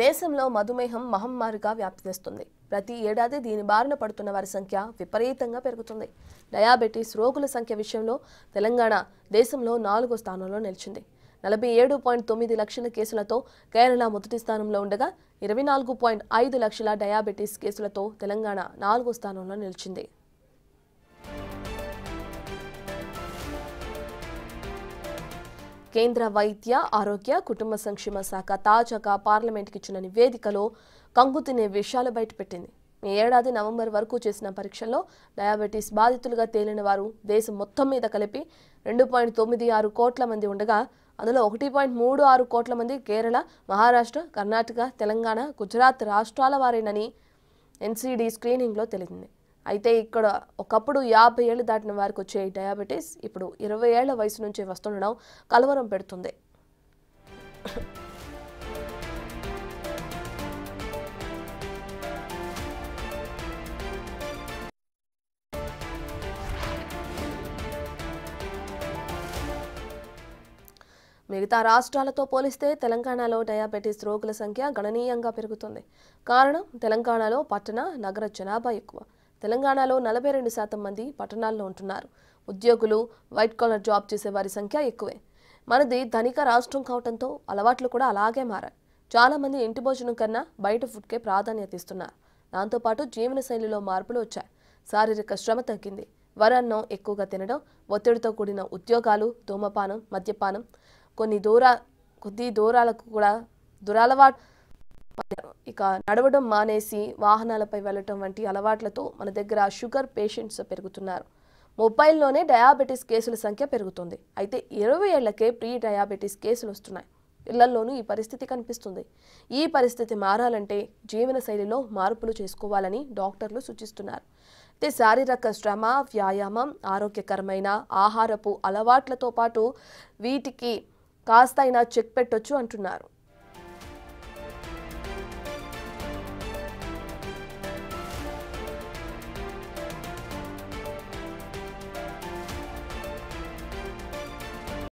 దేశంలో మధుమేహం మహమ్మారిగా వ్యాప్తిస్తుంది. ప్రతి ఏడాది దీని బారిన పడుతున్న వారి సంఖ్య విపరీతంగా పెరుగుతుంది. డయాబెటీస్ రోగుల సంఖ్య విషయంలో తెలంగాణ దేశంలో 4వ స్థానంలో నిలిచింది. 47.9 లక్షల కేసులతో కేరళ మొదటి స్థానంలో ఉండగా 24.5 లక్షల డయాబెటీస్ కేసులతో తెలంగాణ 4వ స్థానంలో నిలిచింది. కేంద్ర వైద్య ఆరోగ్య కుటుంబ సంక్షేమ శాఖ తాజాగా పార్లమెంట్కి ఇచ్చిన నివేదికలో కంగుతినే విషయాలు బయటపెట్టింది. ఈ ఏడాది నవంబర్ వరకు చేసిన పరీక్షల్లో డయాబెటీస్ బాధితులుగా తేలిన వారు దేశం మొత్తం మీద కలిపి 2.96 కోట్ల మంది ఉండగా అందులో 1.36 కోట్ల మంది కేరళ, మహారాష్ట్ర, కర్ణాటక, తెలంగాణ, గుజరాత్ రాష్ట్రాల వారేనని ఎన్సీడీ స్క్రీనింగ్లో తేలింది. అయితే ఇక్కడ ఒకప్పుడు 50 ఏళ్లు దాటిన వారికి వచ్చే డయాబెటీస్ ఇప్పుడు 20 ఏళ్ల వయసు నుంచి వస్తుండడం కలవరం పెడుతుంది. మిగతా రాష్ట్రాలతో పోలిస్తే తెలంగాణలో డయాబెటీస్ రోగుల సంఖ్య గణనీయంగా పెరుగుతుంది. కారణం తెలంగాణలో పట్టణ, నగర జనాభా ఎక్కువ. తెలంగాణలో 42% మంది పట్టణాల్లో ఉంటున్నారు. ఉద్యోగులు, వైట్ కాలర్ జాబ్ చేసే వారి సంఖ్య ఎక్కువే. మనది ధనిక రాష్ట్రం కావడంతో అలవాట్లు కూడా అలాగే మారాయి. చాలామంది ఇంటి భోజనం కన్నా బయట ఫుడ్కే ప్రాధాన్యత ఇస్తున్నారు. దాంతోపాటు జీవనశైలిలో మార్పులు వచ్చాయి. శారీరక శ్రమ తగ్గింది. వరన్నం ఎక్కువగా తినడం, ఒత్తిడితో కూడిన ఉద్యోగాలు, ధూమపానం, మద్యపానం, కొద్ది దూరాలకు కూడా దురలవాటు, ఇక నడవడం మానేసి వాహనాలపై వెళ్లటం వంటి అలవాట్లతో మన దగ్గర షుగర్ పేషెంట్స్ పెరుగుతున్నారు. 30లోనే డయాబెటీస్ కేసుల సంఖ్య పెరుగుతుంది. అయితే 20 ఏళ్లకే ప్రీ డయాబెటీస్ కేసులు వస్తున్నాయి. పిల్లల్లోనూ ఈ పరిస్థితి కనిపిస్తుంది. ఈ పరిస్థితి మారాలంటే జీవనశైలిలో మార్పులు చేసుకోవాలని డాక్టర్లు సూచిస్తున్నారు. అయితే శారీరక శ్రమ, వ్యాయామం, ఆరోగ్యకరమైన ఆహారపు అలవాట్లతో పాటు వీటికి కాస్తైనా చెక్ పెట్టొచ్చు అంటున్నారు.